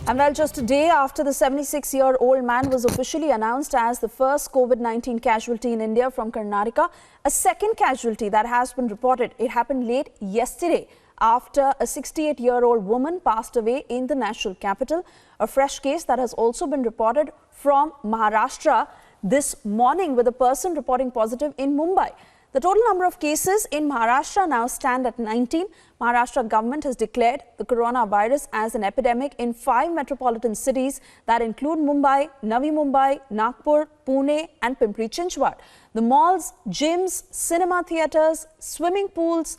And well, just a day after the 76-year-old man was officially announced as the first COVID-19 casualty in India from Karnataka, a second casualty that has been reported. It happened late yesterday after a 68-year-old woman passed away in the national capital. A fresh case that has also been reported from Maharashtra this morning, with a person reporting positive in Mumbai. The total number of cases in Maharashtra now stand at 19. Maharashtra government has declared the coronavirus as an epidemic in 5 metropolitan cities that include Mumbai, Navi Mumbai, Nagpur, Pune and Pimpri-Chinchwad. The malls, gyms, cinema theatres, swimming pools,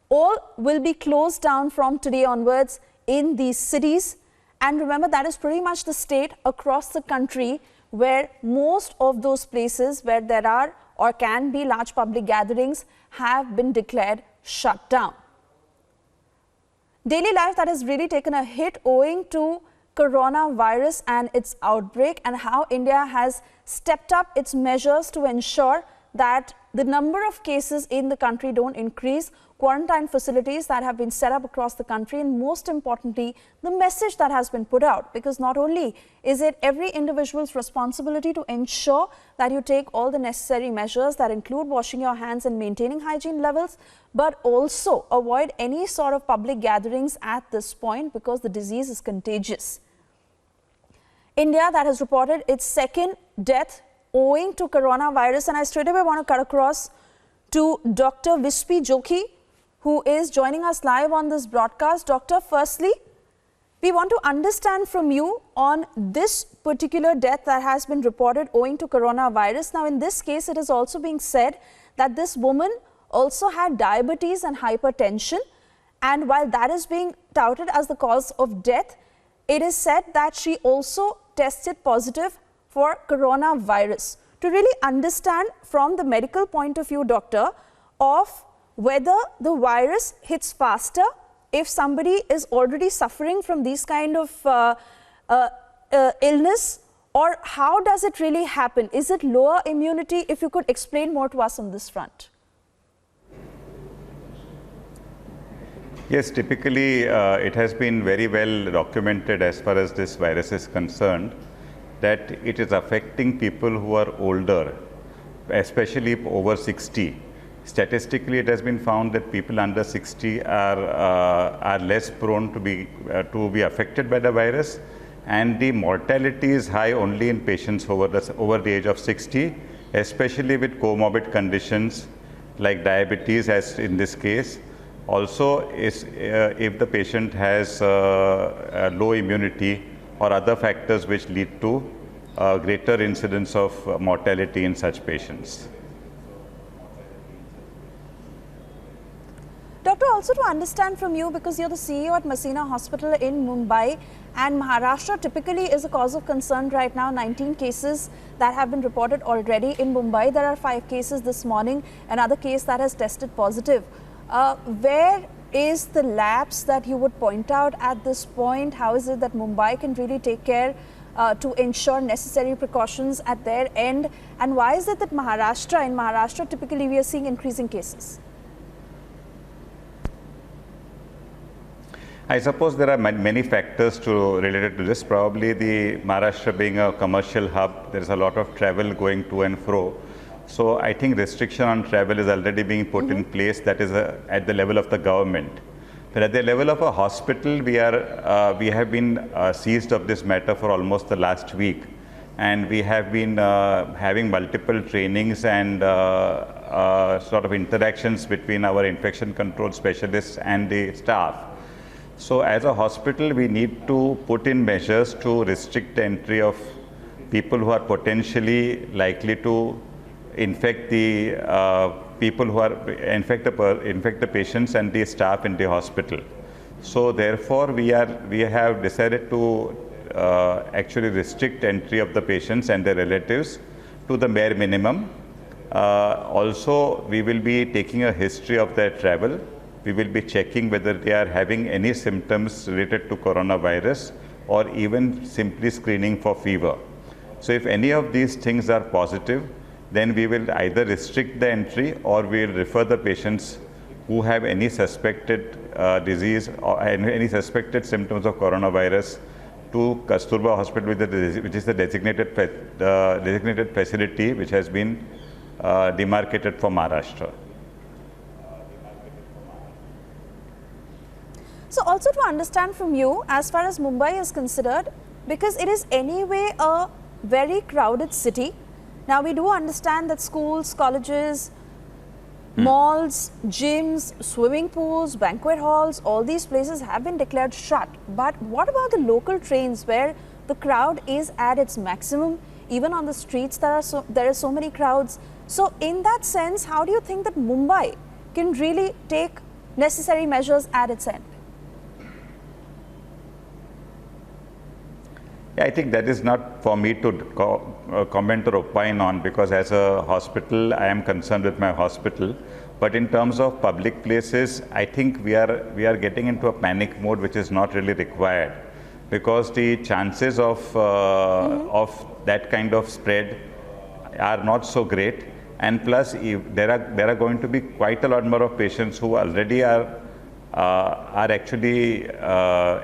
all will be closed down from today onwards in these cities. And remember, that is pretty much the state across the country where most of those places where there are or can be large public gatherings have been declared shut down. Daily life that has really taken a hit owing to coronavirus and its outbreak, and how India has stepped up its measures to ensure that the number of cases in the country don't increase, quarantine facilities that have been set up across the country, and most importantly, the message that has been put out. Because not only is it every individual's responsibility to ensure that you take all the necessary measures that include washing your hands and maintaining hygiene levels, but also avoid any sort of public gatherings at this point because the disease is contagious. India that has reported its second death owing to coronavirus, and I straight away want to cut across to Dr. Vispi Jokhi, who is joining us live on this broadcast. Doctor, firstly, we want to understand from you on this particular death that has been reported owing to coronavirus. Now, in this case, it is also being said that this woman also had diabetes and hypertension, and while that is being touted as the cause of death, it is said that she also tested positive for coronavirus. To really understand from the medical point of view, doctor, of whether the virus hits faster if somebody is already suffering from these kind of illness, or how does it really happen? Is it lower immunity? If you could explain more to us on this front. Yes, typically it has been very well documented as far as this virus is concerned, that it is affecting people who are older, especially over 60. Statistically, it has been found that people under 60 are less prone to be affected by the virus, and the mortality is high only in patients over the age of 60, especially with comorbid conditions like diabetes, as in this case. Also, if the patient has low immunity or other factors which lead to greater incidence of mortality in such patients. Doctor, also to understand from you, because you're the CEO at Masina Hospital in Mumbai, and Maharashtra typically is a cause of concern right now. 19 cases that have been reported already in Mumbai. There are 5 cases this morning, another case that has tested positive. Where is the lapse that you would point out at this point? How is it that Mumbai can really take care to ensure necessary precautions at their end? And why is it that in Maharashtra typically we are seeing increasing cases? I suppose there are many factors related to this. Probably the Maharashtra being a commercial hub, there is a lot of travel going to and fro. So I think restriction on travel is already being put in place. That is at the level of the government. But at the level of a hospital, we have been seized of this matter for almost the last week, and we have been having multiple trainings and sort of interactions between our infection control specialists and the staff. So as a hospital, we need to put in measures to restrict the entry of people who are potentially likely to infect the people who are infect the patients and the staff in the hospital. So therefore, we have decided to actually restrict entry of the patients and their relatives to the bare minimum. Also, we will be taking a history of their travel. We will be checking whether they are having any symptoms related to coronavirus, or even simply screening for fever. So if any of these things are positive, then we will either restrict the entry, or we will refer the patients who have any suspected disease or any suspected symptoms of coronavirus to Kasturba Hospital, which is the designated facility which has been demarcated for Maharashtra. So also to understand from you, as far as Mumbai is considered, because it is anyway a very crowded city. Now we do understand that schools, colleges, malls, gyms, swimming pools, banquet halls, all these places have been declared shut. But what about the local trains where the crowd is at its maximum? Even on the streets there are so many crowds. So in that sense, how do you think that Mumbai can really take necessary measures at its end? Yeah, I think that is not for me to comment or opine on, because as a hospital, I am concerned with my hospital. But in terms of public places, I think we are getting into a panic mode, which is not really required, because the chances of that kind of spread are not so great. And plus, there are going to be quite a lot more of patients who already are actually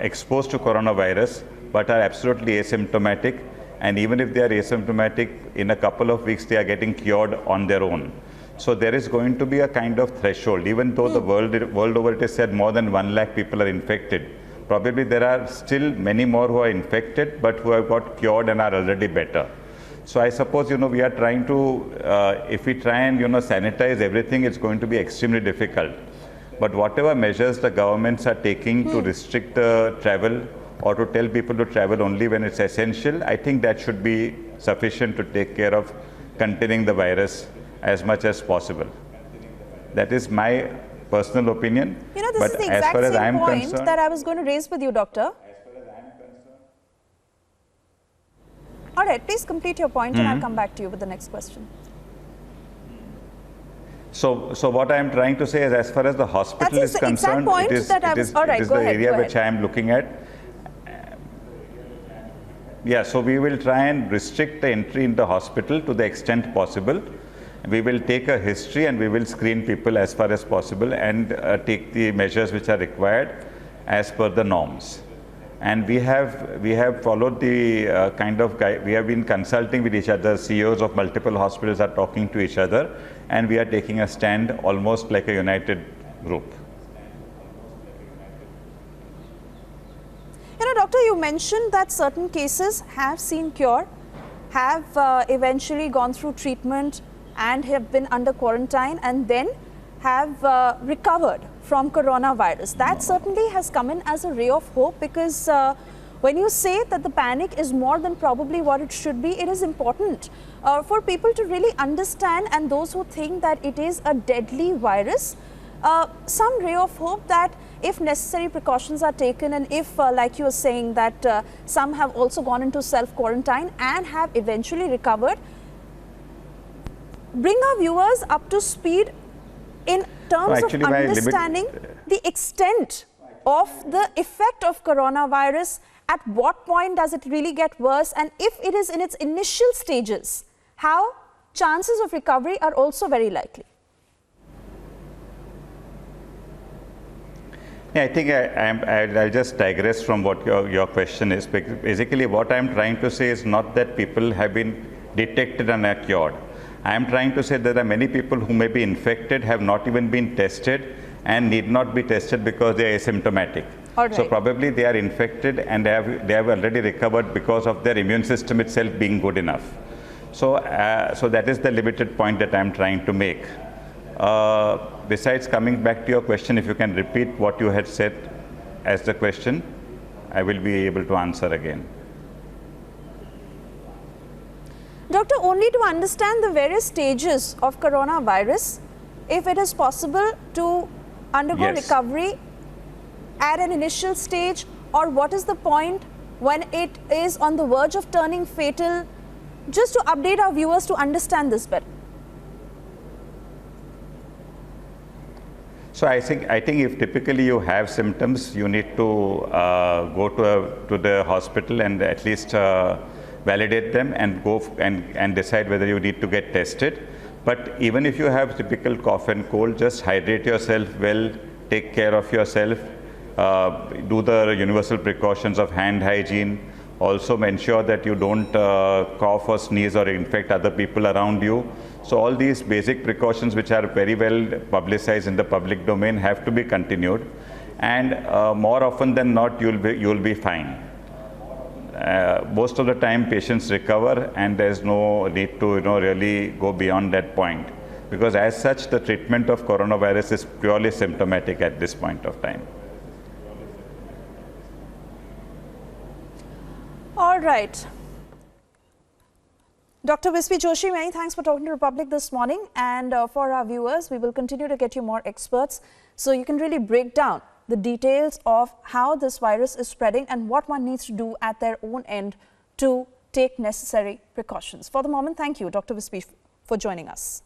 exposed to coronavirus, but are absolutely asymptomatic, and even if they are asymptomatic, in a couple of weeks they are getting cured on their own. So there is going to be a kind of threshold, even though the world over it is said more than 1 lakh people are infected. Probably there are still many more who are infected, but who have got cured and are already better. So I suppose, we are trying to, if we try and, sanitize everything, it's going to be extremely difficult. But whatever measures the governments are taking to restrict travel, or to tell people to travel only when it's essential, I think that should be sufficient to take care of containing the virus as much as possible. That is my personal opinion. This is the exact same point that I was going to raise with you, Doctor. All right, please complete your point and I'll come back to you with the next question. So what I am trying to say is, as far as the hospital is concerned, it is the area which I am looking at. Yeah, so we will try and restrict the entry in the hospital to the extent possible. We will take a history and we will screen people as far as possible and take the measures which are required as per the norms. And we have followed the kind of we have been consulting with each other. CEOs of multiple hospitals are talking to each other, and we are taking a stand almost like a united group. Doctor, you mentioned that certain cases have seen cure, have eventually gone through treatment and have been under quarantine, and then have recovered from coronavirus. That certainly has come in as a ray of hope, because when you say that the panic is more than probably what it should be, it is important for people to really understand, and those who think that it is a deadly virus, some ray of hope that if necessary precautions are taken, and if like you were saying that some have also gone into self-quarantine and have eventually recovered, bring our viewers up to speed in terms of understanding the extent of the effect of coronavirus. At what point does it really get worse, and if it is in its initial stages, how chances of recovery are also very likely. Yeah, I think I'll just digress from what your question is. Basically, what I'm trying to say is not that people have been detected and are cured. I am trying to say that there are many people who may be infected, have not even been tested, and need not be tested because they are asymptomatic. Right. So probably they are infected and they have already recovered because of their immune system itself being good enough. So, so that is the limited point that I am trying to make. Besides, coming back to your question, if you can repeat what you had said as the question, I will be able to answer again. Doctor, only to understand the various stages of coronavirus, if it is possible to undergo recovery at an initial stage, or what is the point when it is on the verge of turning fatal, just to update our viewers to understand this better. So I think if typically you have symptoms, you need to go to the hospital and at least validate them and go and decide whether you need to get tested. But even if you have typical cough and cold, just hydrate yourself well, take care of yourself, do the universal precautions of hand hygiene, Also ensure that you don't cough or sneeze or infect other people around you. So all these basic precautions, which are very well publicized in the public domain, have to be continued. And more often than not, you'll be fine. Most of the time patients recover, and there's no need to really go beyond that point, because as such the treatment of coronavirus is purely symptomatic at this point of time. All right. Dr. Vispi Joshi, many thanks for talking to Republic this morning, and for our viewers, we will continue to get you more experts so you can really break down the details of how this virus is spreading and what one needs to do at their own end to take necessary precautions. For the moment, thank you, Dr. Vispi, for joining us.